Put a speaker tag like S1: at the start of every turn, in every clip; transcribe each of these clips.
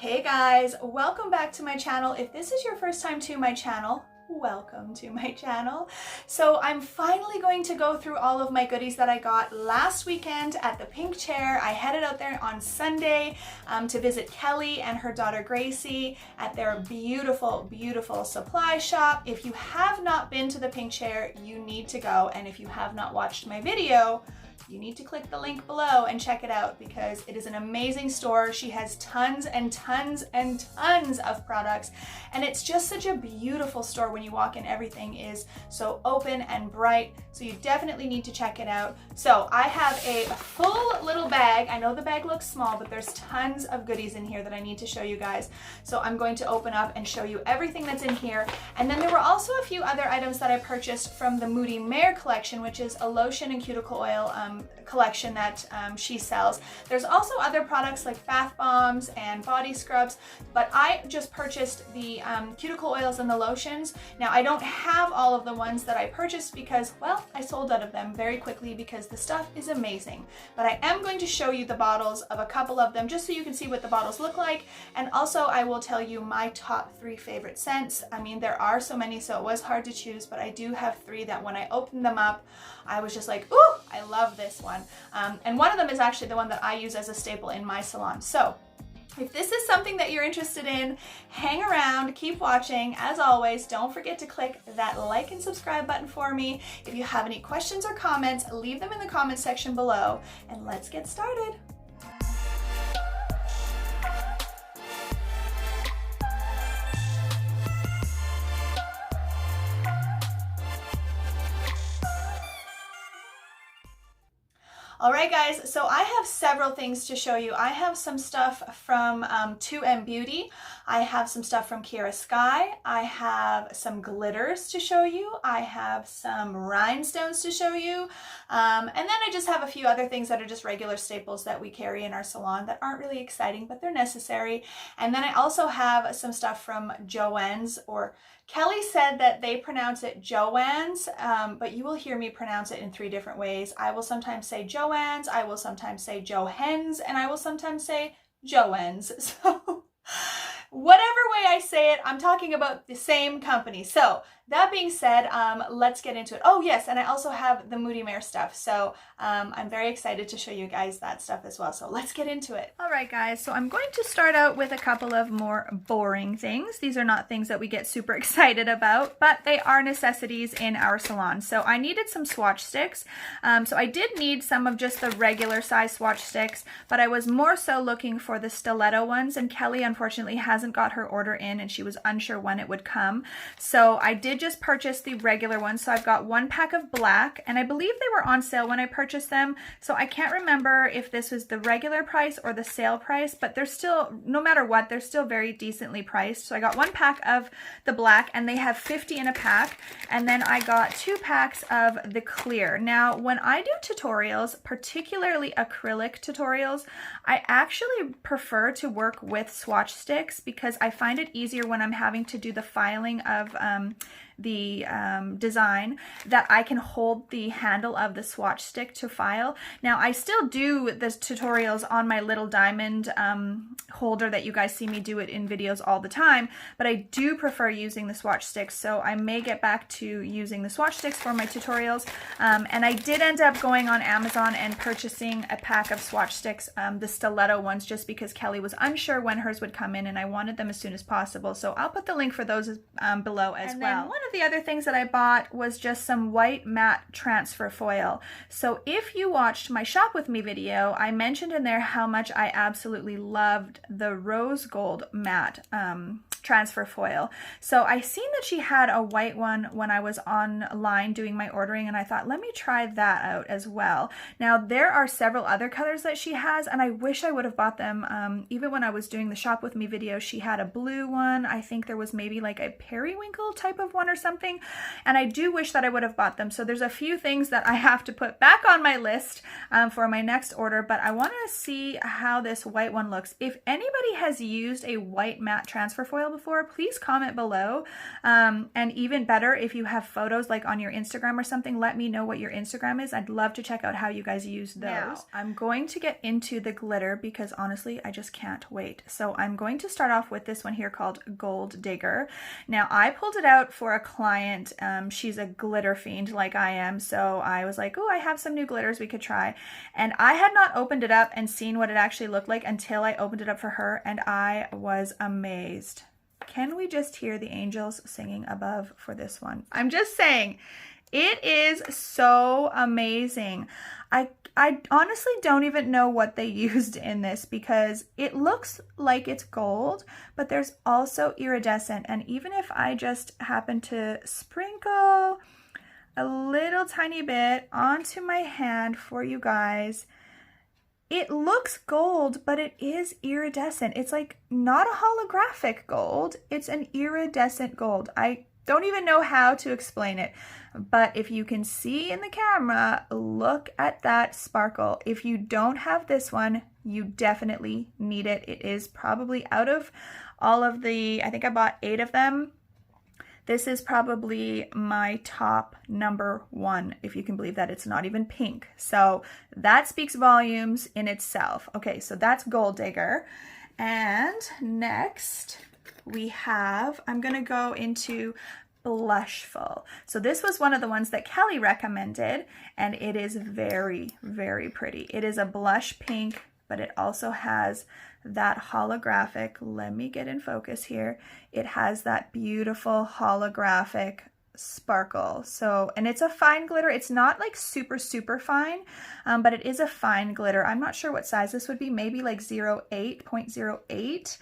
S1: Hey guys, welcome back to my channel. If this is your first time to my channel, welcome to my channel. So I'm finally going to go through all of my goodies that I got last weekend at the Pink Chair. I headed out there on Sunday to visit Kelly and her daughter Gracie at their beautiful, beautiful supply shop. If you have not been to the Pink Chair, you need to go. And if you have not watched my video, you need to click the link below and check it out because it is an amazing store. She has tons and tons and tons of products, and it's just such a beautiful store. When you walk in, everything is so open and bright, so you definitely need to check it out. So I have a full little bag. I know the bag looks small, but there's tons of goodies in here that I need to show you guys. So I'm going to open up and show you everything that's in here. And then there were also a few other items that I purchased from the Moody Mare collection, which is a lotion and cuticle oil collection that she sells. There's also other products like bath bombs and body scrubs, but I just purchased the cuticle oils and the lotions. Now I don't have all of the ones that I purchased because, well, I sold out of them very quickly because the stuff is amazing. But I am going to show you the bottles of a couple of them just so you can see what the bottles look like, and also I will tell you my top 3 favorite scents. I mean, there are so many, so it was hard to choose, but I do have 3 that when I opened them up, I was just like, ooh, I love this one. And one of them is actually the one that I use as a staple in my salon. So if this is something that you're interested in, hang around, keep watching. As always, don't forget to click that like and subscribe button for me. If you have any questions or comments, leave them in the comment section below, and let's get started. Alright guys, so I have several things to show you. I have some stuff from 2M Beauty. I have some stuff from Kiara Sky. I have some glitters to show you. I have some rhinestones to show you. And then I just have a few other things that are just regular staples that we carry in our salon that aren't really exciting, but they're necessary. And then I also have some stuff from Joanne's, or Kelly said that they pronounce it Joanne's, but you will hear me pronounce it in 3 different ways. I will sometimes say Joanne's, I will sometimes say JOHENS, and I will sometimes say Joanne's. So whatever way I say it, I'm talking about the same company. So that being said, let's get into it. Oh yes, and I also have the Moody Mare stuff. So I'm very excited to show you guys that stuff as well. So let's get into it. All right guys, so I'm going to start out with a couple of more boring things. These are not things that we get super excited about, but they are necessities in our salon. So I needed some swatch sticks. So I did need some of just the regular size swatch sticks, but I was more so looking for the stiletto ones, and Kelly unfortunately hasn't got her order in and she was unsure when it would come. So I did just purchase the regular ones. So I've got 1 pack of black, and I believe they were on sale when I purchased them. So I can't remember if this was the regular price or the sale price, but they're still, no matter what, they're still very decently priced. So I got 1 pack of the black, and they have 50 in a pack. And then I got 2 packs of the clear. Now, when I do tutorials, particularly acrylic tutorials, I actually prefer to work with swatch sticks because I find it easier when I'm having to do the filing of the design, that I can hold the handle of the swatch stick to file. Now I still do the tutorials on my little diamond holder that you guys see me do it in videos all the time, but I do prefer using the swatch sticks, so I may get back to using the swatch sticks for my tutorials. And I did end up going on Amazon and purchasing a pack of swatch sticks, the stiletto ones, just because Kelly was unsure when hers would come in and I wanted them as soon as possible. So I'll put the link for those below as well. One of the other things that I bought was just some white matte transfer foil. So if you watched my shop with me video, I mentioned in there how much I absolutely loved the rose gold matte transfer foil. So I seen that she had a white one when I was online doing my ordering, and I thought, let me try that out as well. Now there are several other colors that she has, and I wish I would have bought them. Even when I was doing the shop with me video, she had a blue one. I think there was maybe like a periwinkle type of one or something, and I do wish that I would have bought them. So there's a few things that I have to put back on my list for my next order, but I want to see how this white one looks. If anybody has used a white matte transfer foil before, please comment below. And even better, if you have photos like on your Instagram or something, let me know what your Instagram is. I'd love to check out how you guys use those. Now, I'm going to get into the glitter because honestly, I just can't wait. So I'm going to start off with this one here called Gold Digger. Now I pulled it out for a client. She's a glitter fiend like I am. So I was like, oh, I have some new glitters we could try. And I had not opened it up and seen what it actually looked like until I opened it up for her, and I was amazed. Can we just hear the angels singing above for this one? I'm just saying, it is so amazing. I honestly don't even know what they used in this because it looks like it's gold, but there's also iridescent. And even if I just happen to sprinkle a little tiny bit onto my hand for you guys, it looks gold, but it is iridescent. It's like not a holographic gold, it's an iridescent gold. I don't even know how to explain it, but if you can see in the camera, look at that sparkle. If you don't have this one, you definitely need it. It is probably out of all of the, I think I bought 8 of them. This is probably my top #1, if you can believe that. It's not even pink. So that speaks volumes in itself. Okay, so that's Gold Digger. And next we have, I'm gonna go into Blushful. So this was one of the ones that Kelly recommended, and it is very, very pretty. It is a blush pink, but it also has that holographic, let me get in focus here. It has that beautiful holographic sparkle. So, and it's a fine glitter. It's not like super, super fine, but it is a fine glitter. I'm not sure what size this would be, maybe like 0.8, 0.08,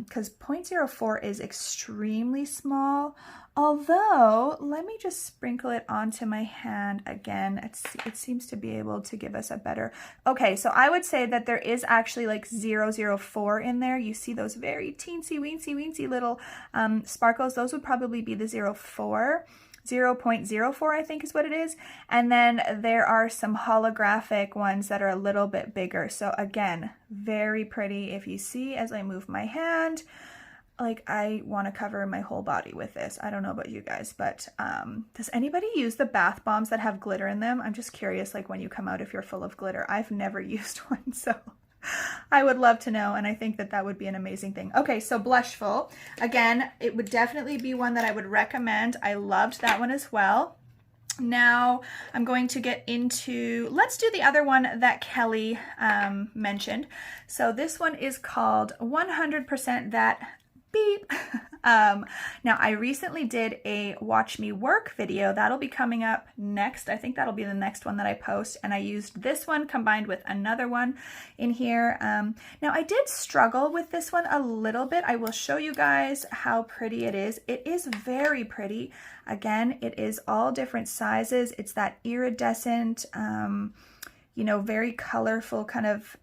S1: because 0.04 is extremely small. Although, let me just sprinkle it onto my hand again. It seems to be able to give us a better, okay, so I would say that there is actually like 0.04 in there. You see those very teensy, weensy little sparkles. Those would probably be the 0.04. 0.04 I think is what it is. And then there are some holographic ones that are a little bit bigger. So again, very pretty. If you see as I move my hand, like I want to cover my whole body with this. I don't know about you guys, but does anybody use the bath bombs that have glitter in them? I'm just curious, like when you come out, if you're full of glitter. I've never used one, so I would love to know, and I think that that would be an amazing thing. Okay, so Blushful. Again, it would definitely be one that I would recommend. I loved that one as well. Now I'm going to get into, let's do the other one that Kelly mentioned. So this one is called 100% That Beep. Now I recently did a watch me work video that'll be coming up next. I think that'll be the next one that I post, and I used this one combined with another one in here. Now I did struggle with this one a little bit. I will show you guys how pretty it is. It is very pretty. Again, it is all different sizes. It's that iridescent, you know, very colorful kind of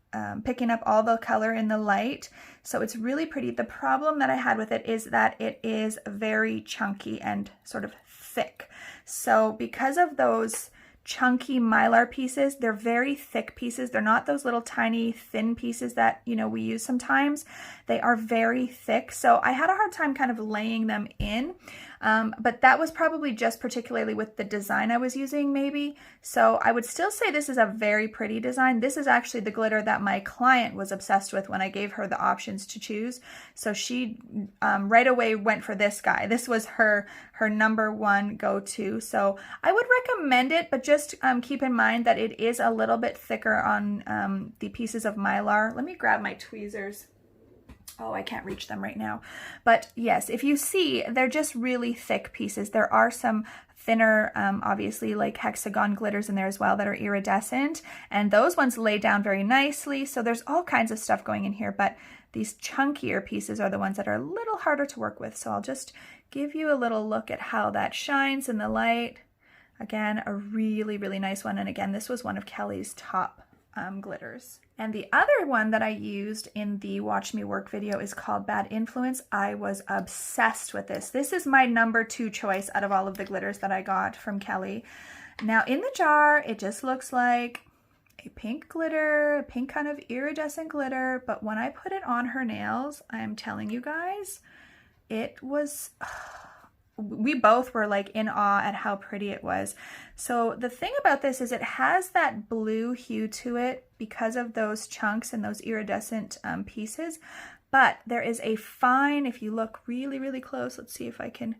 S1: picking up all the color in the light. So it's really pretty. The problem that I had with it is that it is very chunky and sort of thick. So because of those chunky mylar pieces, they're very thick pieces. They're not those little tiny thin pieces that, you know, we use sometimes. They are very thick. So I had a hard time kind of laying them in. But that was probably just particularly with the design I was using maybe. So I would still say this is a very pretty design. This is actually the glitter that my client was obsessed with when I gave her the options to choose. So she right away went for this guy. This was her #1 go-to. So I would recommend it, but just keep in mind that it is a little bit thicker on the pieces of mylar. Let me grab my tweezers. Oh, I can't reach them right now. But yes, if you see, they're just really thick pieces. There are some thinner, obviously like hexagon glitters in there as well that are iridescent. And those ones lay down very nicely. So there's all kinds of stuff going in here. But these chunkier pieces are the ones that are a little harder to work with. So I'll just give you a little look at how that shines in the light. Again, a really, really nice one. And again, this was one of Kelly's top glitters. And the other one that I used in the Watch Me Work video is called Bad Influence. I was obsessed with this. This is my #2 choice out of all of the glitters that I got from Kelly. Now in the jar, it just looks like a pink glitter, a pink kind of iridescent glitter, but when I put it on her nails, I am telling you guys, it was, we both were like in awe at how pretty it was. So the thing about this is it has that blue hue to it because of those chunks and those iridescent pieces, but there is a fine, if you look really, really close, let's see if I can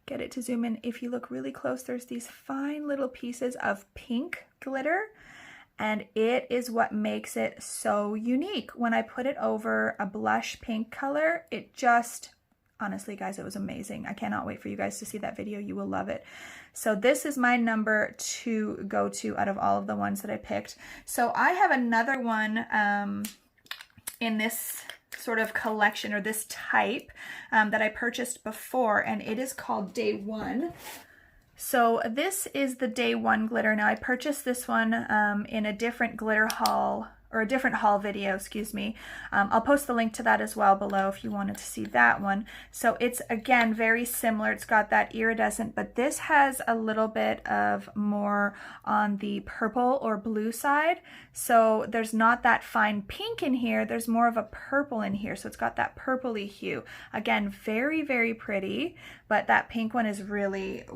S1: get it to zoom in. If you look really close, there's these fine little pieces of pink glitter, and it is what makes it so unique. When I put it over a blush pink color, it just, honestly guys, it was amazing. I cannot wait for you guys to see that video. You will love it. So this is my #2 go-to out of all of the ones that I picked. So I have another one in this sort of collection, or this type, that I purchased before, and it is called Day One. So this is the Day One glitter. Now I purchased this one in a different glitter haul, or a different haul video, excuse me. I'll post the link to that as well below if you wanted to see that one. So it's, again, very similar. It's got that iridescent, but this has a little bit of more on the purple or blue side. So there's not that fine pink in here. There's more of a purple in here. So it's got that purpley hue. Again, very, very pretty, but that pink one is really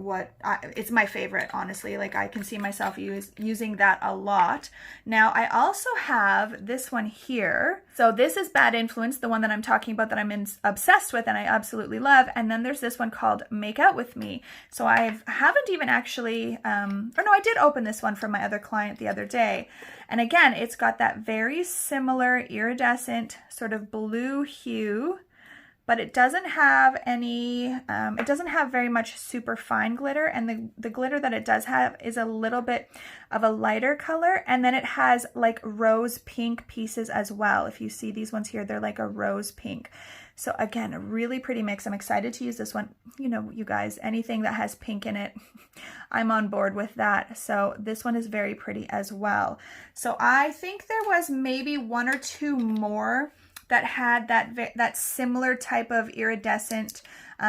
S1: it's my favorite, honestly. Like, I can see myself using that a lot. Now, I also have this one here. So this is Bad Influence, the one that I'm talking about that I'm obsessed with and I absolutely love. And then there's this one called Make Out With Me. So I haven't even actually, or no, I did open this one for my other client the other day. And again, it's got that very similar iridescent sort of blue hue, but it doesn't have any, it doesn't have very much super fine glitter, and the glitter that it does have is a little bit of a lighter color, and then it has like rose pink pieces as well. If you see these ones here, they're like a rose pink. So again, a really pretty mix. I'm excited to use this one. You know, you guys, anything that has pink in it, I'm on board with that. So this one is very pretty as well. So I think there was maybe 1 or 2 more that had that similar type of iridescent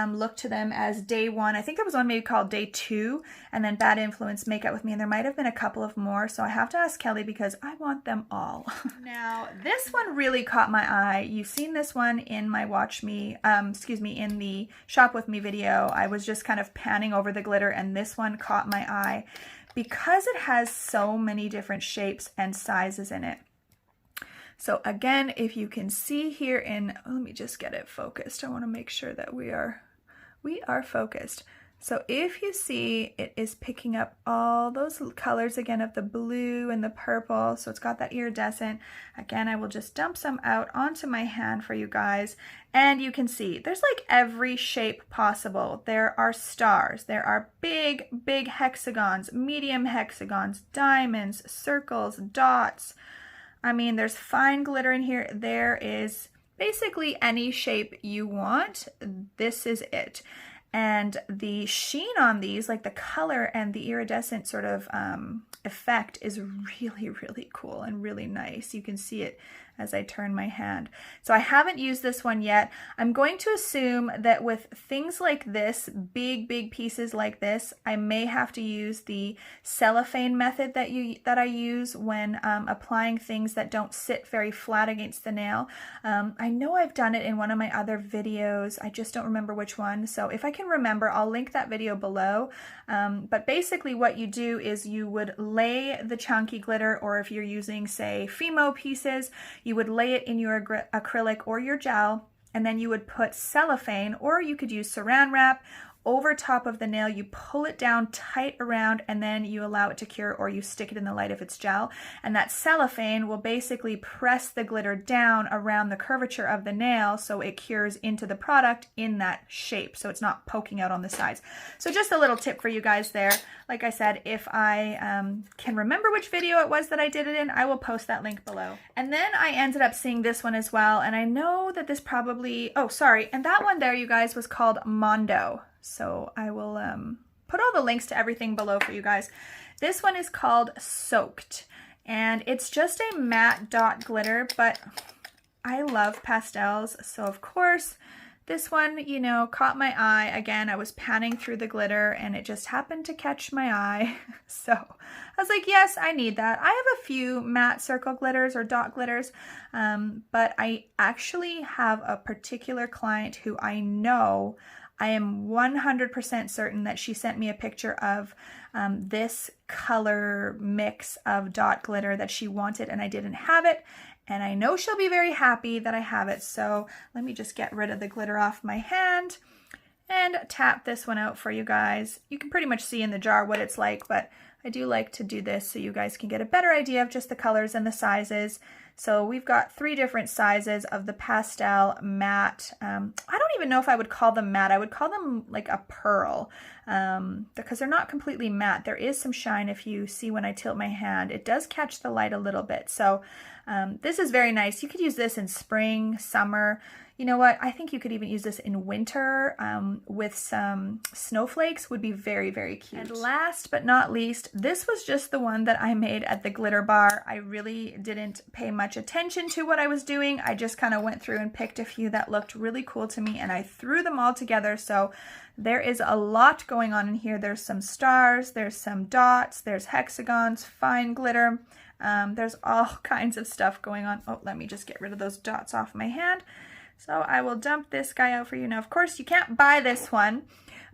S1: look to them as Day One. I think there was one maybe called Day Two, and then Bad Influence, Make Out With Me, and there might have been a couple of more, so I have to ask Kelly because I want them all. Now, this one really caught my eye. You've seen this one in my Watch Me, in the Shop With Me video. I was just kind of panning over the glitter, and this one caught my eye because it has so many different shapes and sizes in it. So again, if you can see here in, let me just get it focused. I want to make sure that we are focused. So if you see, it is picking up all those colors again of the blue and the purple. So it's got that iridescent. Again, I will just dump some out onto my hand for you guys. And you can see there's like every shape possible. There are stars, there are big, big hexagons, medium hexagons, diamonds, circles, dots. I mean, there's fine glitter in here. There is basically any shape you want. This is it. And the sheen on these, like the color and the iridescent sort of effect, is really, really cool and really nice. You can see it as I turn my hand. So I haven't used this one yet. I'm going to assume that with things like this, big, big pieces like this, I may have to use the cellophane method that I use when applying things that don't sit very flat against the nail. I know I've done it in one of my other videos. I just don't remember which one. So if I can remember, I'll link that video below. But basically what you do is you would lay the chunky glitter, or if you're using, say, Fimo pieces, you would lay it in your acrylic or your gel, and then you would put cellophane, or you could use saran wrap, over top of the nail. You pull it down tight around, and then you allow it to cure, or you stick it in the light if it's gel. And that cellophane will basically press the glitter down around the curvature of the nail so it cures into the product in that shape, so it's not poking out on the sides. So just a little tip for you guys there. Like I said, if I can remember which video it was that I did it in, I will post that link below. And then I ended up seeing this one as well, and I know that this probably, oh sorry, and that one there, you guys, was called Mondo. So I will put all the links to everything below for you guys. This one is called Soaked. And it's just a matte dot glitter, but I love pastels, so of course this one, you know, caught my eye. Again, I was panning through the glitter and it just happened to catch my eye. So I was like, yes, I need that. I have a few matte circle glitters or dot glitters, but I actually have a particular client who I know, I am 100% certain that she sent me a picture of this color mix of dot glitter that she wanted and I didn't have it. And I know she'll be very happy that I have it. So let me just get rid of the glitter off my hand and tap this one out for you guys. You can pretty much see in the jar what it's like, but I do like to do this so you guys can get a better idea of just the colors and the sizes. So we've got 3 different sizes of the pastel matte. I don't even know if I would call them matte. I would call them like a pearl because they're not completely matte. There is some shine if you see when I tilt my hand. It does catch the light a little bit. So this is very nice. You could use this in spring, summer. You know what? I think you could even use this in winter with some snowflakes. Would be very, very cute. And last but not least, this was just the one that I made at the glitter bar. I really didn't pay much attention to what I was doing. I just kind of went through and picked a few that looked really cool to me and I threw them all together. So there is a lot going on in here. There's some stars, there's some dots, there's hexagons, fine glitter. There's all kinds of stuff going on. Oh, let me just get rid of those dots off my hand. So I will dump this guy out for you. Now, of course, you can't buy this one,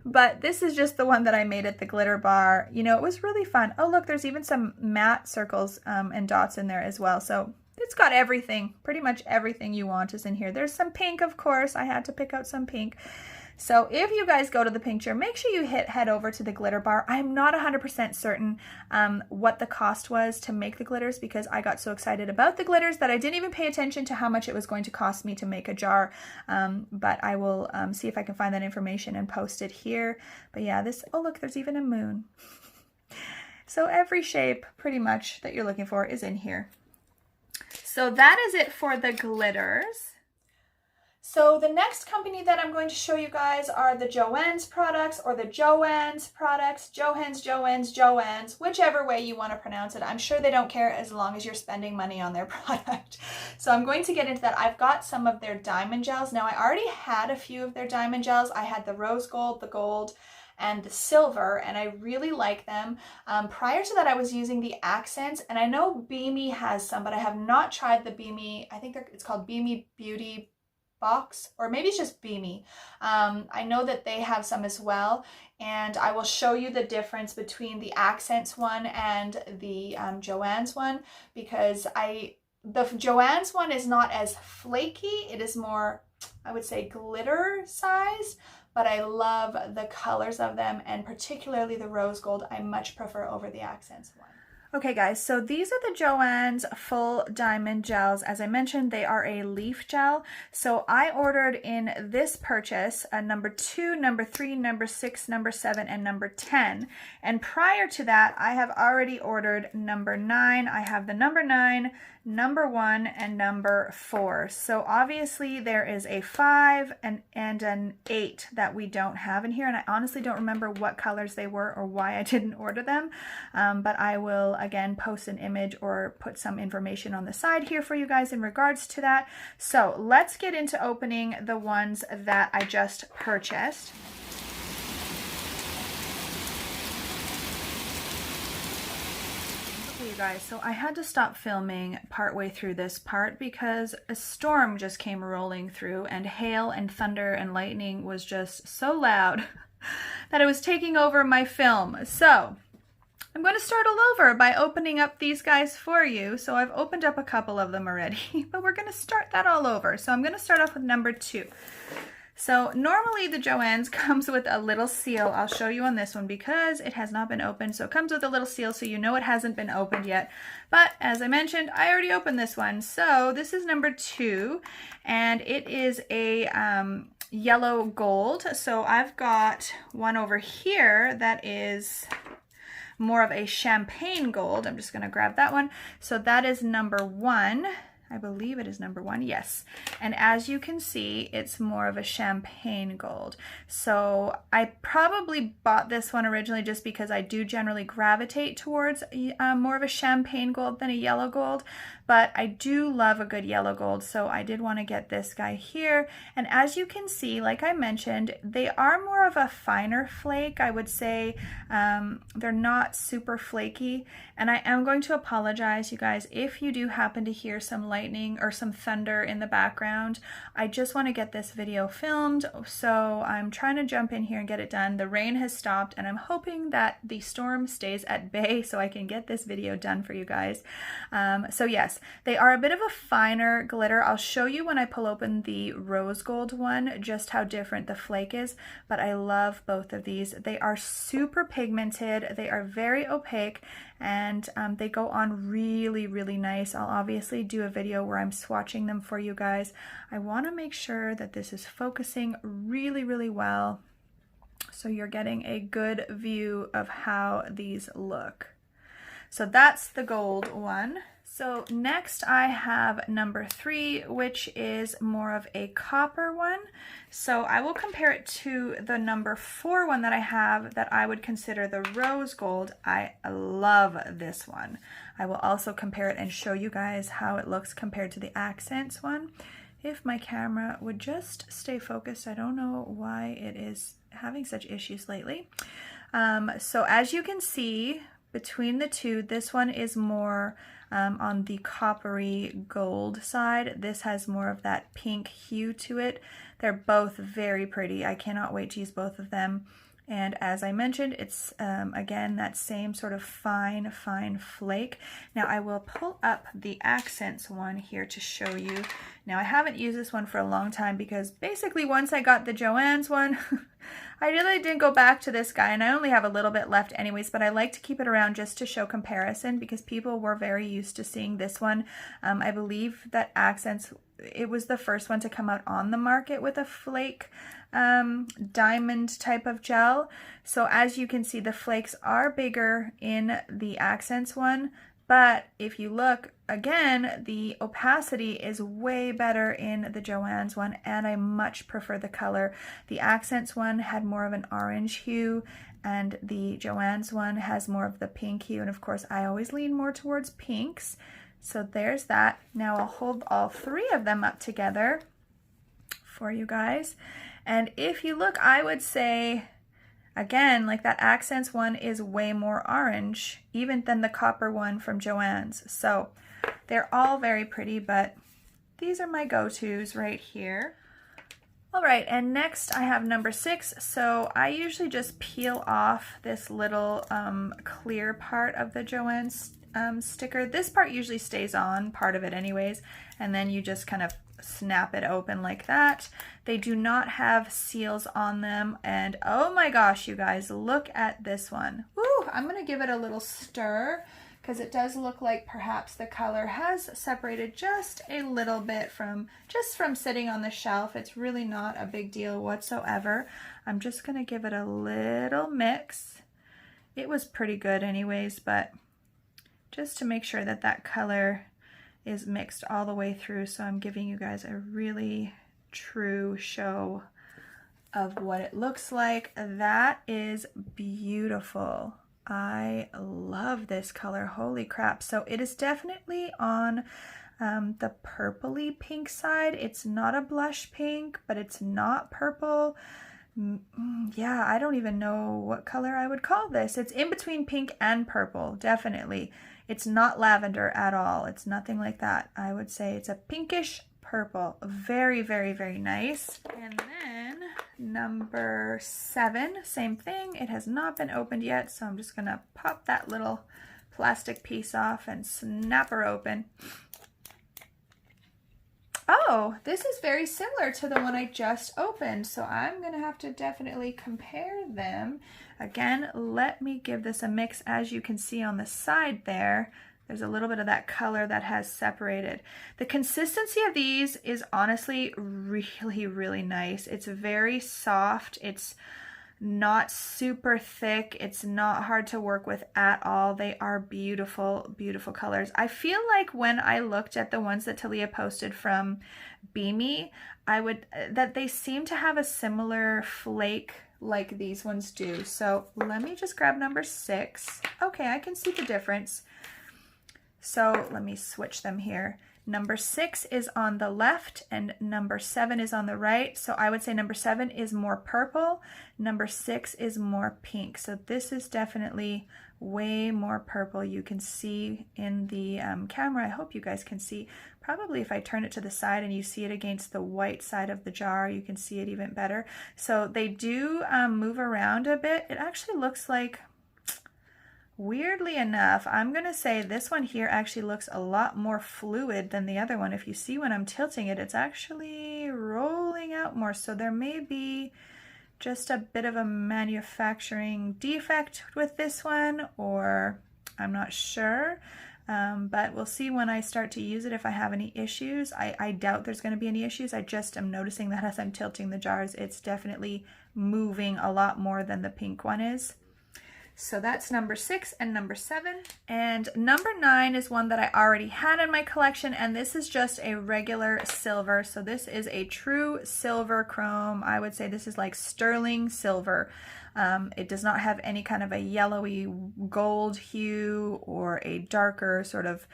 S1: but this is just the one that I made at the glitter bar. You know, it was really fun. Oh, look, there's even some matte circles and dots in there as well. So it's got everything, pretty much everything you want is in here. There's some pink, of course. I had to pick out some pink. So if you guys go to the picture, make sure you head over to the glitter bar. I'm not 100% certain what the cost was to make the glitters because I got so excited about the glitters that I didn't even pay attention to how much it was going to cost me to make a jar. But I will see if I can find that information and post it here. But yeah, this, oh look, there's even a moon. So every shape pretty much that you're looking for is in here. So that is it for the glitters. So the next company that I'm going to show you guys are the Joanne's products or the Joanne's products, Joanne's, whichever way you want to pronounce it. I'm sure they don't care as long as you're spending money on their product. So I'm going to get into that. I've got some of their diamond gels. Now I already had a few of their diamond gels. I had the rose gold, the gold, and the silver, and I really like them. Prior to that, I was using the accents, and I know Beamy has some, but I have not tried the Beamy. I think it's called Beamy Beauty Box, or maybe it's just Beamy. I know that they have some as well, and I will show you the difference between the accents one and the Joanne's one, because the Joanne's one is not as flaky. It is more, I would say, glitter size, but I love the colors of them, and particularly the rose gold I much prefer over the accents one. Okay guys, so these are the Joanne's full diamond gels. As I mentioned, they are a leaf gel. So I ordered in this purchase a number 2, number 3, number 6, number 7, and number 10. And prior to that, I have already ordered number 9. I have the number 9, number 1, and number 4. So obviously there is a 5 and an 8 that we don't have in here. And I honestly don't remember what colors they were or why I didn't order them. But I will again post an image or put some information on the side here for you guys in regards to that. So let's get into opening the ones that I just purchased. Okay, you guys, so I had to stop filming partway through this part because a storm just came rolling through, and hail and thunder and lightning was just so loud that it was taking over my film. So I'm going to start all over by opening up these guys for you. So I've opened up a couple of them already, but we're going to start that all over. So I'm going to start off with number 2. So normally the Joanne's comes with a little seal. I'll show you on this one because it has not been opened. So it comes with a little seal so you know it hasn't been opened yet. But as I mentioned, I already opened this one. So this is number 2, and it is a yellow gold. So I've got one over here that is more of a champagne gold. I'm just going to grab that one. So that is number 1. I believe it is number 1, yes. And as you can see, it's more of a champagne gold. So I probably bought this one originally just because I do generally gravitate towards more of a champagne gold than a yellow gold, but I do love a good yellow gold, so I did want to get this guy here. And as you can see, like I mentioned, they are more of a finer flake. I would say they're not super flaky, and I am going to apologize, you guys, if you do happen to hear some lightning or some thunder in the background. I just want to get this video filmed, so I'm trying to jump in here and get it done. The rain has stopped, and I'm hoping that the storm stays at bay so I can get this video done for you guys. So yes, they are a bit of a finer glitter. I'll show you when I pull open the rose gold one just how different the flake is, but I love both of these. They are super pigmented, they are very opaque, and they go on really, really nice. I'll obviously do a video where I'm swatching them for you guys. I want to make sure that this is focusing really, really well so you're getting a good view of how these look. So that's the gold one. So next I have number 3, which is more of a copper one. So I will compare it to the number 4 one that I have that I would consider the rose gold. I love this one. I will also compare it and show you guys how it looks compared to the accents one. If my camera would just stay focused, I don't know why it is having such issues lately. So as you can see, between the two, this one is more on the coppery gold side. This has more of that pink hue to it. They're both very pretty. I cannot wait to use both of them. And as I mentioned, it's again that same sort of fine flake. Now I will pull up the accents one here to show you. Now I haven't used this one for a long time because basically once I got the Joanne's one, I really didn't go back to this guy, and I only have a little bit left anyways, but I like to keep it around just to show comparison because people were very used to seeing this one. I believe that Accents, it was the first one to come out on the market with a flake diamond type of gel. So as you can see, the flakes are bigger in the Accents one, but if you look again, the opacity is way better in the Joanne's one, and I much prefer the color. The Accents one had more of an orange hue, and the Joanne's one has more of the pink hue, and of course I always lean more towards pinks. So there's that. Now I'll hold all 3 of them up together for you guys. And if you look, I would say, again, like that Accents one is way more orange, even than the copper one from Joanne's. So they're all very pretty, but these are my go-tos right here. All right, and next I have number 6. So I usually just peel off this little clear part of the Joanne's sticker. This part usually stays on, part of it anyways, and then you just kind of snap it open like that. They do not have seals on them, and oh my gosh, you guys, look at this one. Woo! I'm gonna give it a little stir because it does look like perhaps the color has separated just a little bit from sitting on the shelf. It's really not a big deal whatsoever. I'm just gonna give it a little mix. It was pretty good anyways, but just to make sure that that color is mixed all the way through, so I'm giving you guys a really true show of what it looks like. That is beautiful. I love this color, holy crap. So it is definitely on the purpley pink side. It's not a blush pink, but it's not purple. Yeah, I don't even know what color I would call this. It's in between pink and purple, definitely. It's not lavender at all. It's nothing like that. I would say it's a pinkish purple. Very, very, very nice. And then number 7, same thing. It has not been opened yet, so I'm just gonna pop that little plastic piece off and snap her open. Oh, this is very similar to the one I just opened, so I'm gonna have to definitely compare them. Again, let me give this a mix. As you can see on the side there, there's a little bit of that color that has separated. The consistency of these is honestly really, really nice. It's very soft. It's not super thick. It's not hard to work with at all. They are beautiful, beautiful colors. I feel like when I looked at the ones that Talia posted from Beamy, that they seem to have a similar flake like these ones do. So let me just grab number 6. Okay, I can see the difference. So let me switch them here. Number 6 is on the left and number 7 is on the right. So I would say number 7 is more purple. Number 6 is more pink. So this is definitely way more purple. You can see in the camera, I hope you guys can see. Probably if I turn it to the side and you see it against the white side of the jar, you can see it even better. So they do move around a bit. It actually looks like, weirdly enough, I'm going to say this one here actually looks a lot more fluid than the other one. If you see when I'm tilting it, it's actually rolling out more. So there may be just a bit of a manufacturing defect with this one, or I'm not sure. But we'll see when I start to use it if I have any issues. I doubt there's going to be any issues. I just am noticing that as I'm tilting the jars, it's definitely moving a lot more than the pink one is. So that's number 6 and number 7. And number 9 is one that I already had in my collection, and this is just a regular silver. So this is a true silver chrome. I would say this is like sterling silver. It does not have any kind of a yellowy gold hue or a darker sort of,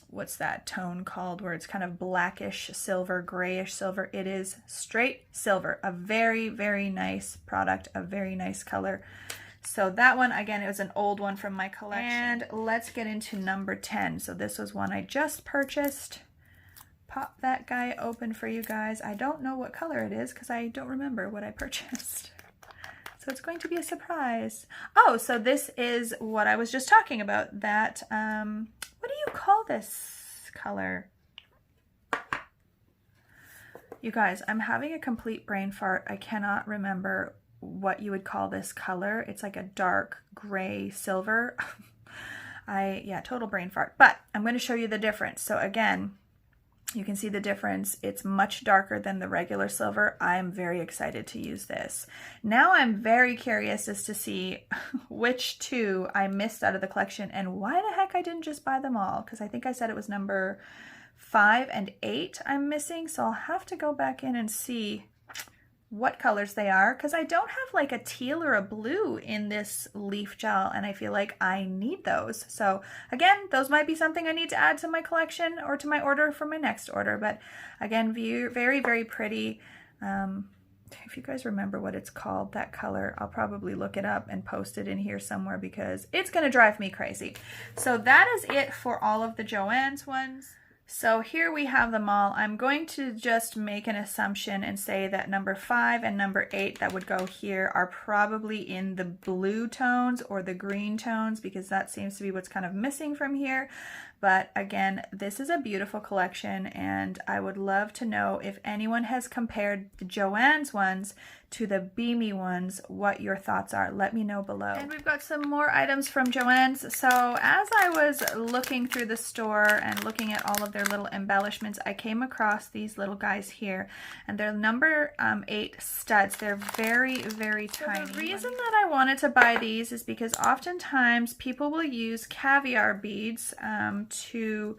S1: what's that tone called, where it's kind of blackish silver, grayish silver. It is straight silver. A very, very nice product, a very nice color. So that one, again, it was an old one from my collection. And let's get into number 10. So this was one I just purchased. Pop that guy open for you guys. I don't know what color it is because I don't remember what I purchased. So it's going to be a surprise. Oh, so this is what I was just talking about. That, what do you call this color? You guys, I'm having a complete brain fart. I cannot remember what you would call this color. It's like a dark gray silver. Yeah, total brain fart. But I'm going to show you the difference. So again, you can see the difference. It's much darker than the regular silver. I'm very excited to use this. Now I'm very curious as to see which 2 I missed out of the collection and why the heck I didn't just buy them all, because I think I said it was number 5 and 8 I'm missing. So I'll have to go back in and see what colors they are, because I don't have like a teal or a blue in this leaf gel, and I feel like I need those. So again, those might be something I need to add to my collection or to my order for my next order. But again, very, very pretty. If you guys remember what it's called, that color, I'll probably look it up and post it in here somewhere because it's going to drive me crazy. So that is it for all of the Joanne's ones. So here we have them all. I'm going to just make an assumption and say that number 5 and number 8 that would go here are probably in the blue tones or the green tones, because that seems to be what's kind of missing from here. But again, this is a beautiful collection, and I would love to know if anyone has compared the Joanne's ones to the Beamy ones, what your thoughts are. Let me know below. And we've got some more items from Joanne's. So as I was looking through the store and looking at all of their little embellishments, I came across these little guys here, and they're number 8 studs. They're very, very tiny. So the reason that I wanted to buy these is because oftentimes people will use caviar beads to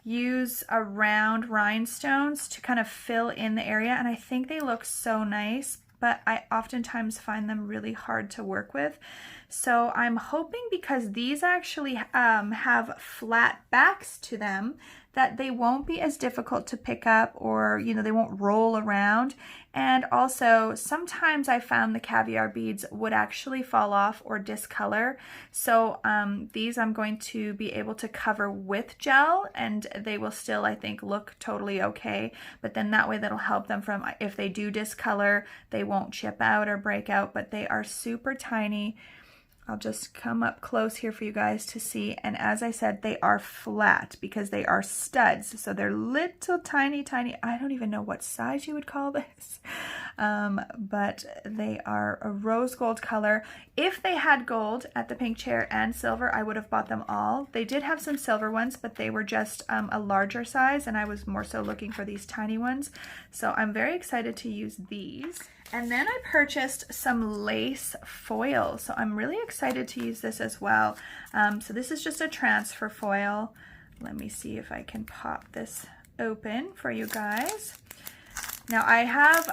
S1: use around rhinestones to kind of fill in the area, and I think they look so nice, but I oftentimes find them really hard to work with. So I'm hoping, because these actually have flat backs to them, that they won't be as difficult to pick up, or, you know, they won't roll around. And also, sometimes I found the caviar beads would actually fall off or discolor. So these I'm going to be able to cover with gel, and they will still, I think, look totally okay. But then that way that'll help them from, if they do discolor, they won't chip out or break out, but they are super tiny. I'll just come up close here for you guys to see. And as I said, they are flat because they are studs. So they're little tiny, tiny. I don't even know what size you would call this. but they are a rose gold color. If they had gold at the pink chair and silver, I would have bought them all. They did have some silver ones, but they were just a larger size, and I was more so looking for these tiny ones. So I'm very excited to use these. And then I purchased some lace foil. So I'm really excited to use this as well. So this is just a transfer foil. Let me see if I can pop this open for you guys. Now I have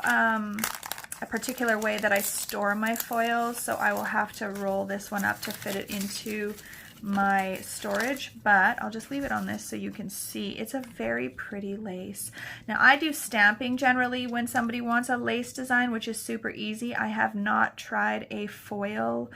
S1: a particular way that I store my foils, so I will have to roll this one up to fit it into my storage, but I'll just leave it on this so you can see. It's a very pretty lace. Now I do stamping generally when somebody wants a lace design, which is super easy. I have not tried a foil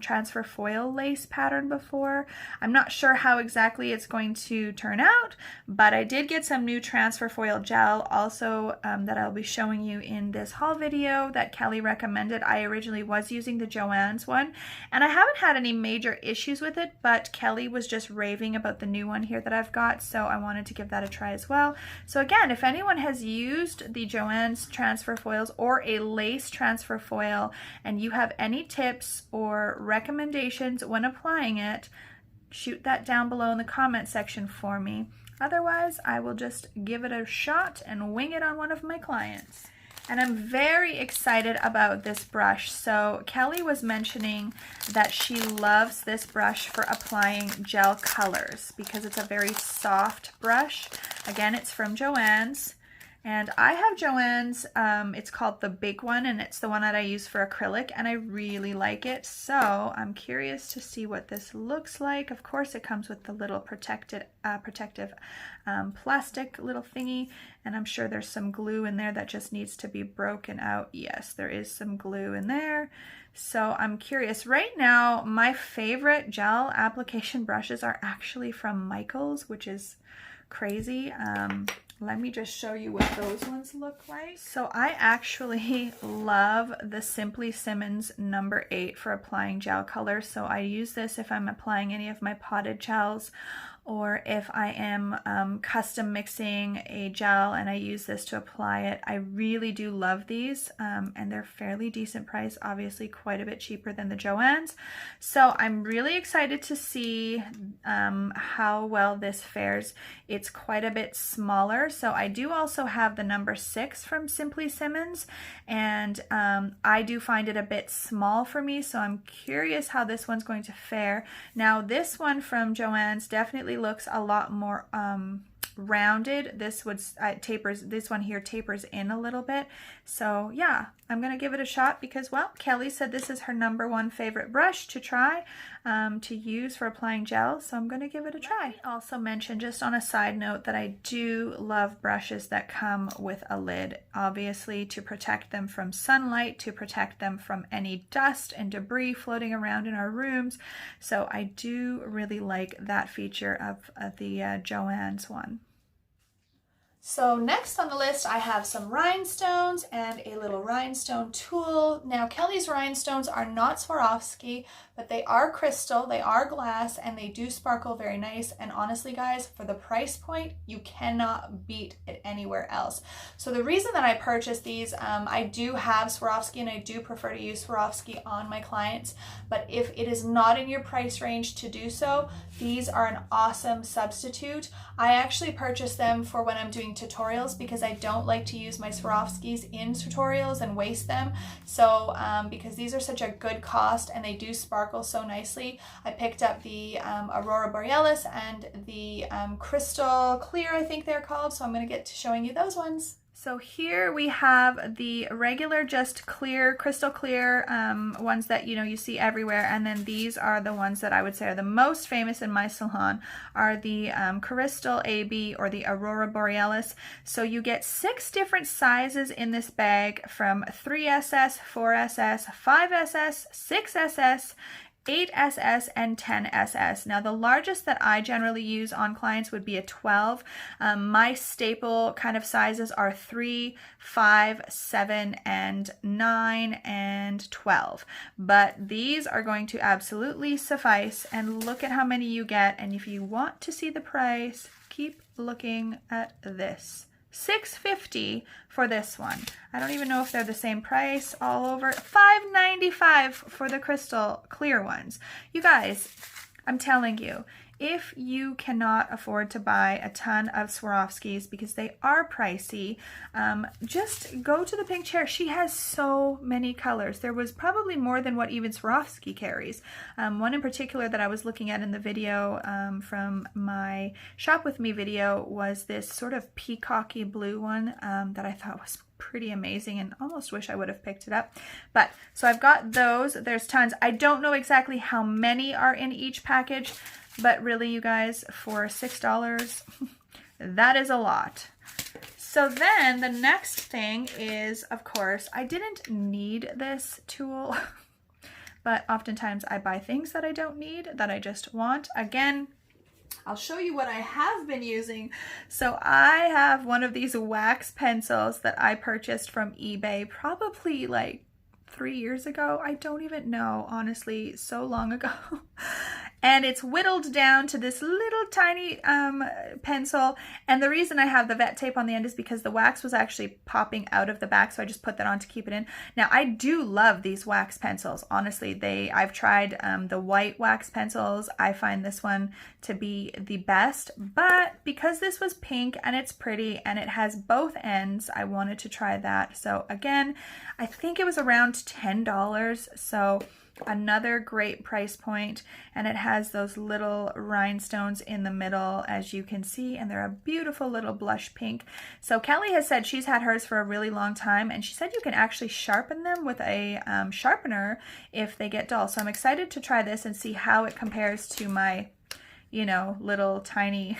S1: transfer foil lace pattern before. I'm not sure how exactly it's going to turn out, but I did get some new transfer foil gel also that I'll be showing you in this haul video that Kelly recommended. I originally was using the Joanne's one, and I haven't had any major issues with it, but Kelly was just raving about the new one here that I've got, so I wanted to give that a try as well. So again, if anyone has used the Joanne's transfer foils or a lace transfer foil and you have any tips or recommendations when applying it, shoot that down below in the comment section for me. Otherwise, I will just give it a shot and wing it on one of my clients. And I'm very excited about this brush. So Kelly was mentioning that she loves this brush for applying gel colors because it's a very soft brush. Again, it's from Joann's. And I have Joann's, it's called the big one, and it's the one that I use for acrylic, and I really like it. So I'm curious to see what this looks like. Of course, it comes with the little protective plastic little thingy, and I'm sure there's some glue in there that just needs to be broken out. Yes, there is some glue in there. So I'm curious. Right now, my favorite gel application brushes are actually from Michaels, which is crazy. Let me just show you what those ones look like. So I actually love the Simply Simmons number 8 for applying gel color. So I use this if I'm applying any of my potted gels, or if I am custom mixing a gel and I use this to apply it. I really do love these, and they're fairly decent price, obviously quite a bit cheaper than the Joann's. So I'm really excited to see how well this fares. It's quite a bit smaller. So I do also have the number 6 from Simply Simmons, and I do find it a bit small for me, so I'm curious how this one's going to fare. Now this one from Joann's definitely looks a lot more rounded. This would tapers, this one here tapers in a little bit. So yeah, I'm gonna give it a shot because, well, Kelly said this is her number 1 favorite brush to try to use for applying gel, so I'm gonna give it a try. Let me also mention, just on a side note, that I do love brushes that come with a lid, obviously to protect them from sunlight, to protect them from any dust and debris floating around in our rooms. So I do really like that feature of the Joann's one. So next on the list, I have some rhinestones and a little rhinestone tool. Now, Kelly's rhinestones are not Swarovski, but they are crystal, they are glass, and they do sparkle very nice. And honestly, guys, for the price point, you cannot beat it anywhere else. So the reason that I purchased these, I do have Swarovski, and I do prefer to use Swarovski on my clients. But if it is not in your price range to do so, these are an awesome substitute. I actually purchased them for when I'm doing tutorials because I don't like to use my Swarovskis in tutorials and waste them. So because these are such a good cost and they do sparkle so nicely, I picked up the Aurora Borealis and the Crystal Clear, I think they're called. So I'm going to get to showing you those ones. So here we have the regular, just clear, crystal clear ones that you see everywhere, and then these are the ones that I would say are the most famous in my salon, are the Crystal AB or the Aurora Borealis. So you get 6 different sizes in this bag, from 3SS, 4SS, 5SS, 6SS, 8SS, and 10SS. Now the largest that I generally use on clients would be a 12. My staple kind of sizes are 3, 5, 7, and 9, and 12. But these are going to absolutely suffice, and look at how many you get. And if you want to see the price, keep looking at this. $6.50 for this one. I don't even know if they're the same price all over. $5.95 for the crystal clear ones. You guys, I'm telling you, if you cannot afford to buy a ton of Swarovskis because they are pricey, just go to the pink chair. She has so many colors. There was probably more than what even Swarovski carries. One in particular that I was looking at in the video from my Shop With Me video was this sort of peacocky blue one that I thought was pretty amazing and almost wish I would have picked it up. But so I've got those. There's tons. I don't know exactly how many are in each package, but really, you guys, for $6, that is a lot. So then the next thing is, of course, I didn't need this tool, but oftentimes I buy things that I don't need, that I just want. Again, I'll show you what I have been using. So I have one of these wax pencils that I purchased from eBay probably like 3 years ago. I don't even know, honestly, so long ago. And it's whittled down to this little tiny pencil. And the reason I have the vet tape on the end is because the wax was actually popping out of the back, so I just put that on to keep it in. Now, I do love these wax pencils. Honestly, I've tried the white wax pencils. I find this one to be the best, but because this was pink and it's pretty and it has both ends, I wanted to try that. So again, I think it was around $10. So another great price point, and it has those little rhinestones in the middle, as you can see, and they're a beautiful little blush pink. So Kelly has said she's had hers for a really long time, and she said you can actually sharpen them with a sharpener if they get dull. So I'm excited to try this and see how it compares to my, you know, little tiny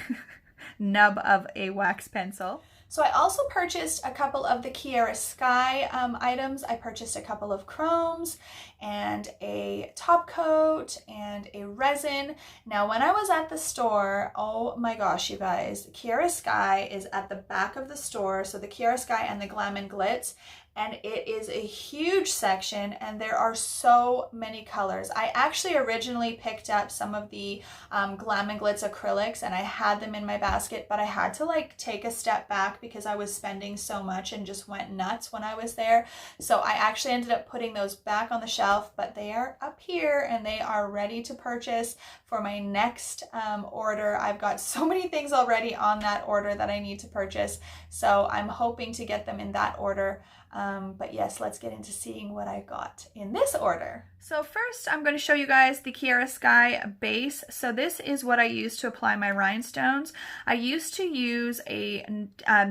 S1: nub of a wax pencil. So I also purchased a couple of the Kiara Sky items. I purchased a couple of chromes and a top coat and a resin. Now, when I was at the store, oh my gosh, you guys, Kiara Sky is at the back of the store. So the Kiara Sky and the Glam and Glitz. And it is a huge section, and there are so many colors. I actually originally picked up some of the Glam and Glitz acrylics, and I had them in my basket, but I had to like take a step back because I was spending so much and just went nuts when I was there. So I actually ended up putting those back on the shelf, but they are up here and they are ready to purchase for my next order. I've got so many things already on that order that I need to purchase, so I'm hoping to get them in that order. But yes, let's get into seeing what I got in this order. So first, I'm going to show you guys the Kiara Sky base. So this is what I use to apply my rhinestones. I used to use a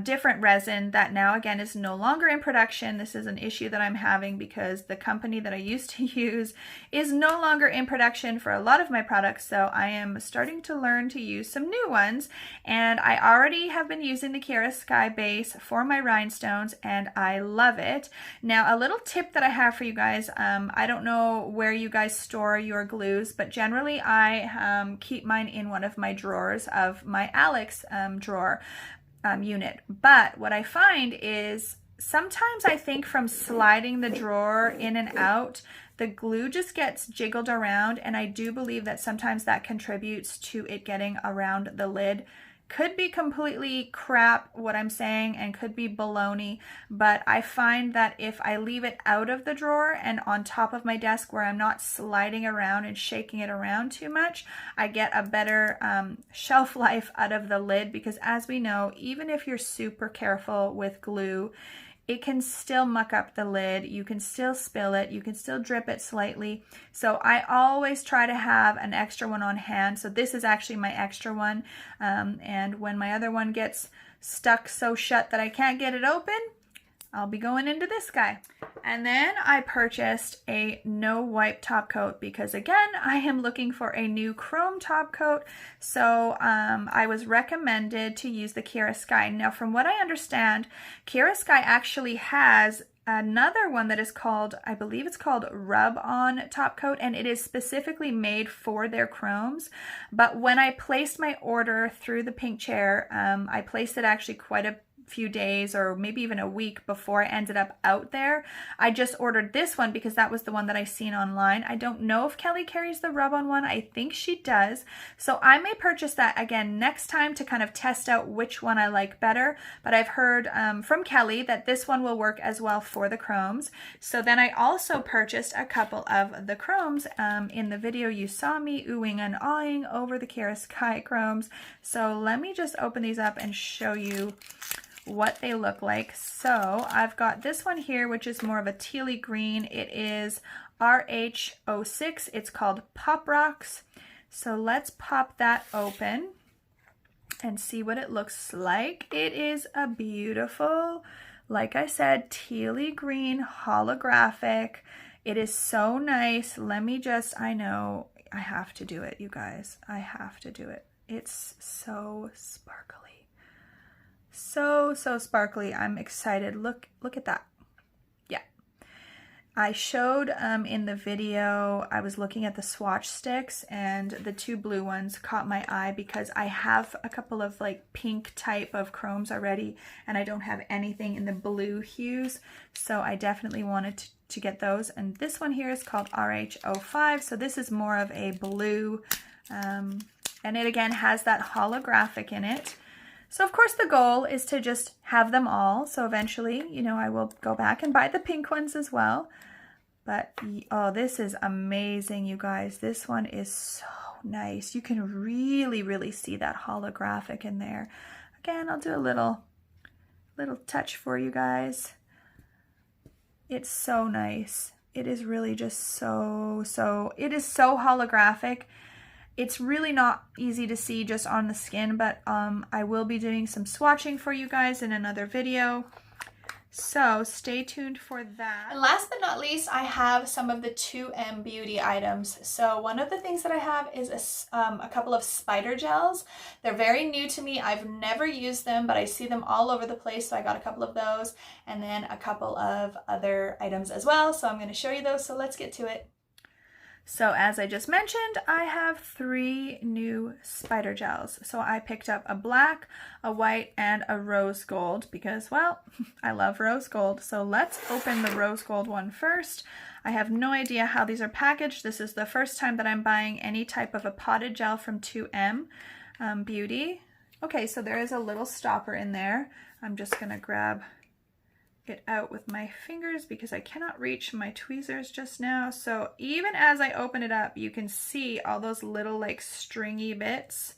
S1: different resin that now again is no longer in production. This is an issue that I'm having because the company that I used to use is no longer in production for a lot of my products. So I am starting to learn to use some new ones, and I already have been using the Kiara Sky base for my rhinestones, and I love it. Now, a little tip that I have for you guys, I don't know where you guys store your glues, but generally I keep mine in one of my drawers of my Alex drawer unit. But what I find is sometimes I think from sliding the drawer in and out, the glue just gets jiggled around, and I do believe that sometimes that contributes to it getting around the lid. Could be completely crap what I'm saying and could be baloney, but I find that if I leave it out of the drawer and on top of my desk where I'm not sliding around and shaking it around too much, I get a better shelf life out of the lid, because as we know, even if you're super careful with glue, it can still muck up the lid, you can still spill it, you can still drip it slightly. So I always try to have an extra one on hand. So this is actually my extra one. And when my other one gets stuck so shut that I can't get it open, I'll be going into this guy. And then I purchased a no wipe top coat because again, I am looking for a new chrome top coat. So I was recommended to use the Kiara Sky. Now, from what I understand, Kiara Sky actually has another one that is called, I believe it's called Rub On Top Coat, and it is specifically made for their chromes. But when I placed my order through the pink chair, I placed it actually quite a few days or maybe even a week before I ended up out there. I just ordered this one because that was the one that I seen online. I don't know if Kelly carries the rub-on one. I think she does. So I may purchase that again next time to kind of test out which one I like better. But I've heard from Kelly that this one will work as well for the chromes. So then I also purchased a couple of the chromes. In the video you saw me oohing and awing over the Kiara Sky chromes. So let me just open these up and show you what they look like. So I've got this one here, which is more of a tealy green. It is RH06. It's called Pop Rocks. So let's pop that open and see what it looks like. It is a beautiful, like I said, tealy green holographic. It is so nice. Let me just, I know I have to do it, you guys. I have to do it. It's so sparkly. So sparkly. I'm excited. Look at that. Yeah. I showed in the video, I was looking at the swatch sticks, and the two blue ones caught my eye because I have a couple of like pink type of chromes already, and I don't have anything in the blue hues. So I definitely wanted to get those. And this one here is called RH05. So this is more of a blue, and it again has that holographic in it. So of course the goal is to just have them all. So eventually, you know, I will go back and buy the pink ones as well. But oh, this is amazing, you guys. This one is so nice. You can really see that holographic in there. Again, I'll do a little touch for you guys. It's so nice. It is really just it is so holographic. It's really not easy to see just on the skin, but I will be doing some swatching for you guys in another video. So stay tuned for that. And last but not least, I have some of the 2M Beauty items. So one of the things that I have is a couple of spider gels. They're very new to me. I've never used them, but I see them all over the place. So I got a couple of those and then a couple of other items as well. So I'm going to show you those. So let's get to it. So as I just mentioned, I have 3 new spider gels. So I picked up a black, a white, and a rose gold because, well, I love rose gold. So let's open the rose gold one first. I have no idea how these are packaged. This is the first time that I'm buying any type of a potted gel from 2M Beauty. Okay, so there is a little stopper in there. I'm just gonna grab it out with my fingers because I cannot reach my tweezers just now. So even as I open it up, you can see all those little like stringy bits,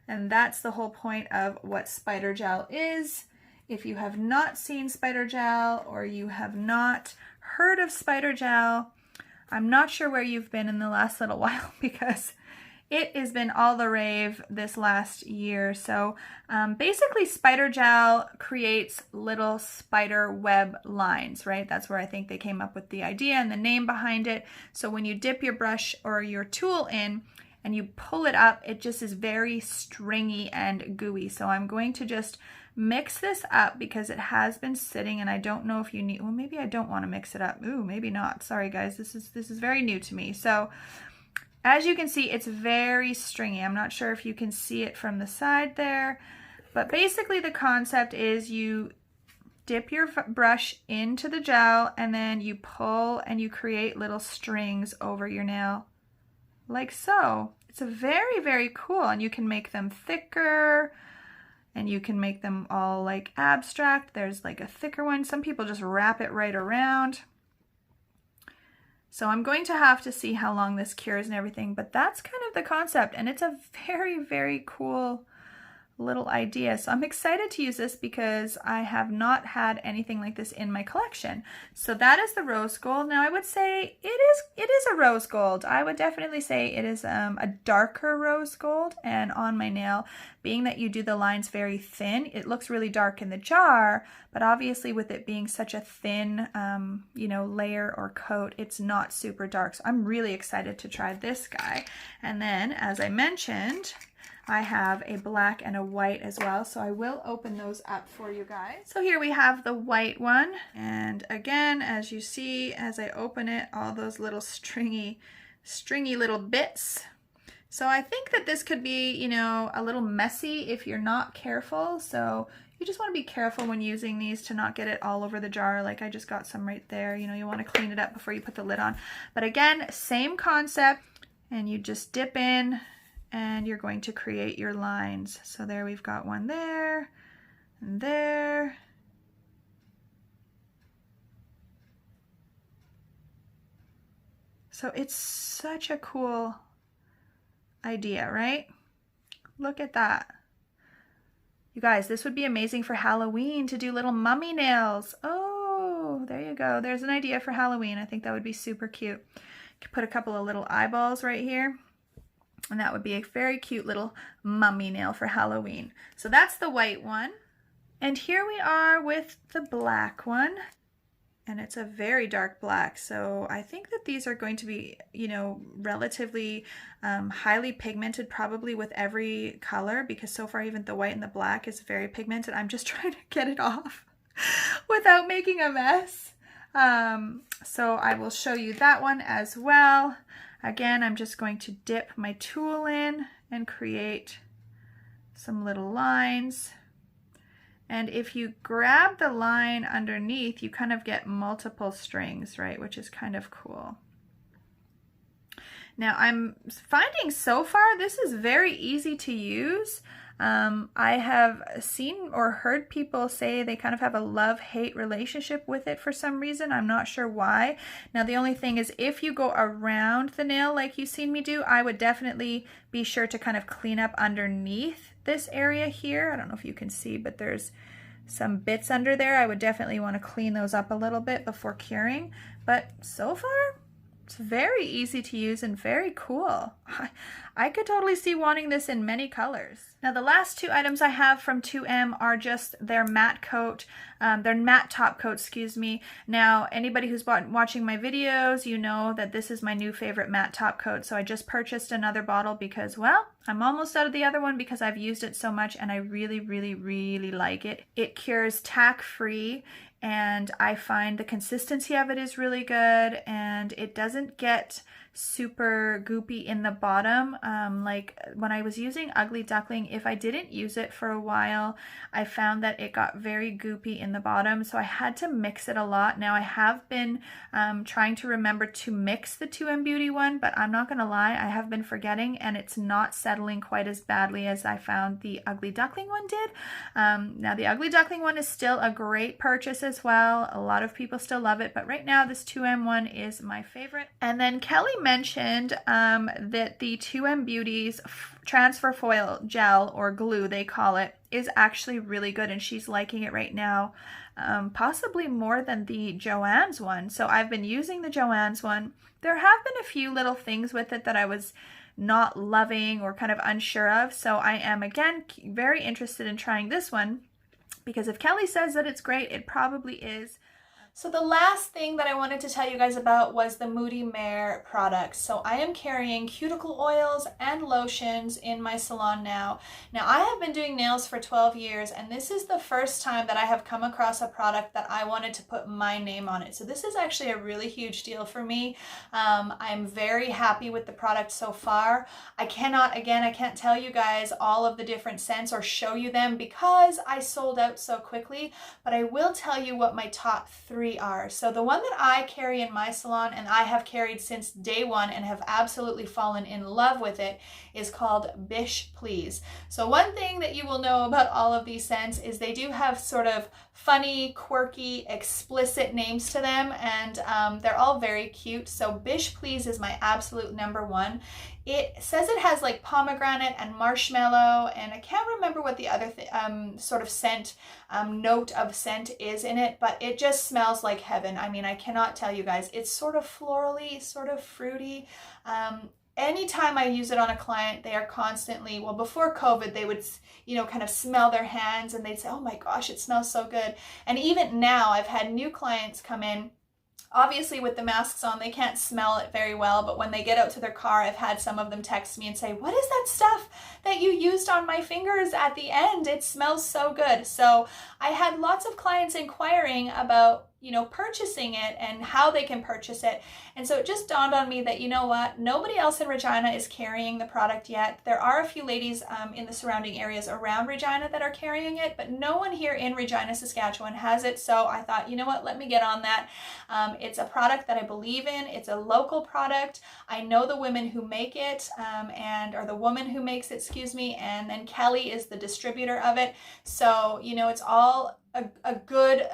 S1: and that's the whole point of what spider gel is. If you have not seen spider gel or you have not heard of spider gel, I'm not sure where you've been in the last little while because it has been all the rave this last year. So basically spider gel creates little spider web lines, right? That's where I think they came up with the idea and the name behind it. So when you dip your brush or your tool in and you pull it up, it just is very stringy and gooey. So I'm going to just mix this up because it has been sitting and I don't know if you need, well, maybe I don't want to mix it up. Ooh, maybe not. Sorry guys, this is very new to me. So as you can see, it's very stringy. I'm not sure if you can see it from the side there, but basically the concept is you dip your brush into the gel and then you pull and you create little strings over your nail like so. It's a very cool, and you can make them thicker and you can make them all like abstract. There's like a thicker one. Some people just wrap it right around. So I'm going to have to see how long this cures and everything, but that's kind of the concept, and it's a very cool little idea. So I'm excited to use this because I have not had anything like this in my collection. So that is the rose gold. Now I would say it is a rose gold. I would definitely say it is a darker rose gold, and on my nail, being that you do the lines very thin, it looks really dark in the jar, but obviously with it being such a thin you know, layer or coat, it's not super dark. So I'm really excited to try this guy. And then as I mentioned, I have a black and a white as well, so I will open those up for you guys. So here we have the white one, and again, as you see, as I open it, all those little stringy little bits. So I think that this could be, you know, a little messy if you're not careful, so You just want to be careful when using these to not get it all over the jar. Like I just got some right there. You know, you want to clean it up before you put the lid on. But again, same concept, and you just dip in and you're going to create your lines. So there we've got one there and there. So it's such a cool idea, right? Look at that. You guys, this would be amazing for Halloween to do little mummy nails. Oh, there you go. There's an idea for Halloween. I think that would be super cute. You could put a couple of little eyeballs right here, and that would be a very cute little mummy nail for Halloween. So that's the white one. And here we are with the black one. And it's a very dark black, so I think that these are going to be, you know, relatively highly pigmented, probably with every color, because so far even the white and the black is very pigmented. I'm just trying to get it off without making a mess. So I will show you that one as well. Again, I'm just going to dip my tool in and create some little lines. And if you grab the line underneath, you kind of get multiple strings, right? Which is kind of cool. Now I'm finding so far this is very easy to use. I have seen or heard people say they kind of have a love-hate relationship with it for some reason. I'm not sure why. Now the only thing is if you go around the nail like you've seen me do, I would definitely be sure to kind of clean up underneath this area here. I don't know if you can see, but there's some bits under there. I would definitely want to clean those up a little bit before curing. But so far, it's very easy to use and very cool. I could totally see wanting this in many colors. Now the last two items I have from 2M are just their matte coat, their matte top coat, excuse me. Now anybody who's watching my videos, you know that this is my new favorite matte top coat. So I just purchased another bottle because, well, I'm almost out of the other one because I've used it so much and I really, really, really like it. It cures tack-free, and I find the consistency of it is really good, and it doesn't get super goopy in the bottom. Like when I was using Ugly Duckling, if I didn't use it for a while, I found that it got very goopy in the bottom, so I had to mix it a lot. Now I have been trying to remember to mix the 2M Beauty one, but I'm not gonna lie, I have been forgetting, and it's not settling quite as badly as I found the Ugly Duckling one did. Now the Ugly Duckling one is still a great purchase as well. A lot of people still love it, but right now this 2M one is my favorite. And then Kelly mentioned that the 2M Beauty's transfer foil gel, or glue they call it, is actually really good, and she's liking it right now, possibly more than the Joanne's one. So I've been using the Joanne's one. There have been a few little things with it that I was not loving or kind of unsure of, so I am again very interested in trying this one, because if Kelly says that it's great, it probably is. So the last thing that I wanted to tell you guys about was the Moody Mare products. So I am carrying cuticle oils and lotions in my salon now. Now I have been doing nails for 12 years, and this is the first time that I have come across a product that I wanted to put my name on it. So this is actually a really huge deal for me. I'm very happy with the product so far. I can't tell you guys all of the different scents or show you them because I sold out so quickly, but I will tell you what my top 3 are. So the one that I carry in my salon, and I have carried since day one and have absolutely fallen in love with it, is called Bish Please. So one thing that you will know about all of these scents is they do have sort of funny, quirky, explicit names to them, and they're all very cute. So Bish Please is my absolute number one. It says it has like pomegranate and marshmallow, and I can't remember what the other sort of scent, note of scent is in it, but it just smells like heaven. I mean, I cannot tell you guys. It's sort of florally, sort of fruity. Anytime I use it on a client, they are constantly, well, before COVID, they would, you know, kind of smell their hands and they'd say, oh my gosh, it smells so good. And even now, I've had new clients come in. Obviously with the masks on, they can't smell it very well, but when they get out to their car, I've had some of them text me and say, what is that stuff that you used on my fingers at the end? It smells so good. So I had lots of clients inquiring about, you know, purchasing it and how they can purchase it. And so it just dawned on me that, you know what, nobody else in Regina is carrying the product yet. There are a few ladies in the surrounding areas around Regina that are carrying it, but no one here in Regina, Saskatchewan has it. So I thought, you know what, let me get on that. It's a product that I believe in. It's a local product. I know the women who make it, or the woman who makes it, excuse me, and then Kelly is the distributor of it. So, you know, it's all a good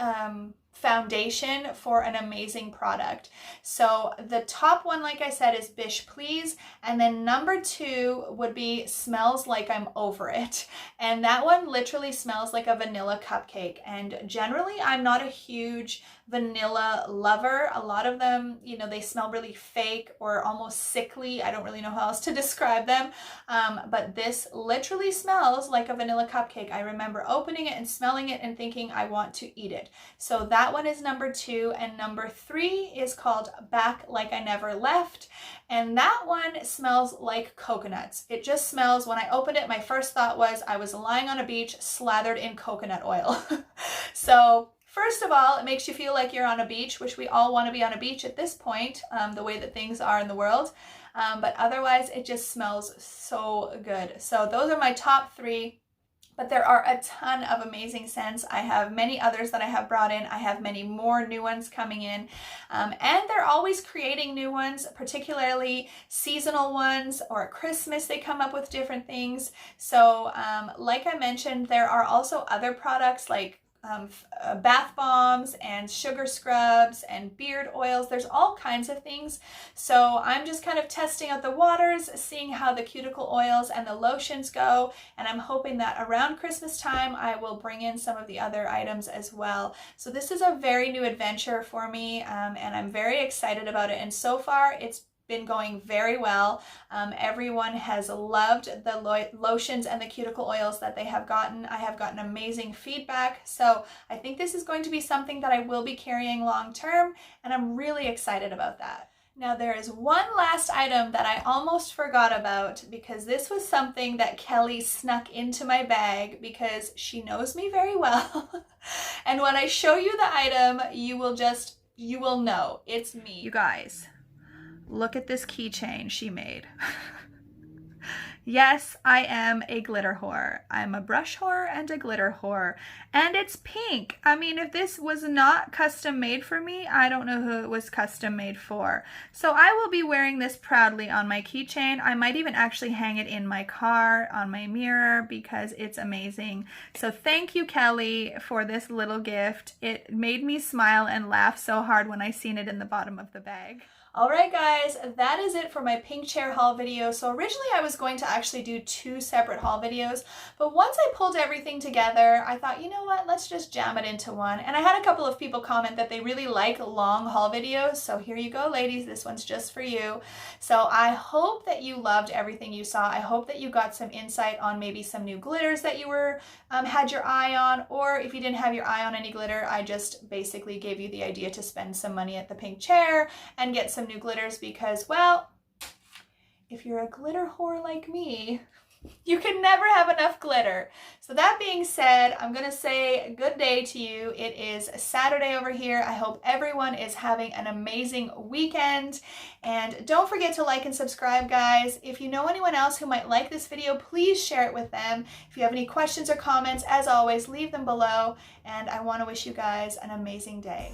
S1: foundation for an amazing product. So the top one, like I said, is Bish Please, and then number 2 would be Smells Like I'm Over It, and that one literally smells like a vanilla cupcake. And generally I'm not a huge vanilla lover. A lot of them, you know, they smell really fake or almost sickly. I don't really know how else to describe them, but this literally smells like a vanilla cupcake. I remember opening it and smelling it and thinking I want to eat it. So that one is number 2, and number 3 is called Back Like I Never Left, and that one smells like coconuts. It just smells, when I opened it, my first thought was I was lying on a beach slathered in coconut oil. So first of all, it makes you feel like you're on a beach, which we all want to be on a beach at this point, the way that things are in the world. But otherwise, it just smells so good. So those are my top 3. But there are a ton of amazing scents. I have many others that I have brought in. I have many more new ones coming in. And they're always creating new ones, particularly seasonal ones, or at Christmas they come up with different things. So like I mentioned, there are also other products like bath bombs and sugar scrubs and beard oils. There's all kinds of things. So I'm just kind of testing out the waters, seeing how the cuticle oils and the lotions go, and I'm hoping that around Christmas time I will bring in some of the other items as well. So this is a very new adventure for me, and I'm very excited about it, and so far it's been going very well. Everyone has loved the lotions and the cuticle oils that they have gotten. I have gotten amazing feedback, so I think this is going to be something that I will be carrying long term, and I'm really excited about that. Now there is one last item that I almost forgot about, because this was something that Kelly snuck into my bag because she knows me very well. And when I show you the item, you will know it's me. You guys, look at this keychain she made. Yes, I am a glitter whore. I'm a brush whore and a glitter whore. And it's pink. I mean, if this was not custom made for me, I don't know who it was custom made for. So I will be wearing this proudly on my keychain. I might even actually hang it in my car, on my mirror, because it's amazing. So thank you, Kelly, for this little gift. It made me smile and laugh so hard when I seen it in the bottom of the bag. Alright guys, that is it for my pink chair haul video. So originally I was going to actually do 2 separate haul videos, but once I pulled everything together, I thought, you know what, let's just jam it into one. And I had a couple of people comment that they really like long haul videos, so here you go ladies, this one's just for you. So I hope that you loved everything you saw. I hope that you got some insight on maybe some new glitters that you were had your eye on, or if you didn't have your eye on any glitter, I just basically gave you the idea to spend some money at the pink chair and get some new glitters, because, well, if you're a glitter whore like me, you can never have enough glitter. So that being said, I'm gonna say good day to you. It is Saturday over here. I hope everyone is having an amazing weekend, and don't forget to like and subscribe, guys. If you know anyone else who might like this video, please share it with them. If you have any questions or comments, as always, leave them below, and I want to wish you guys an amazing day.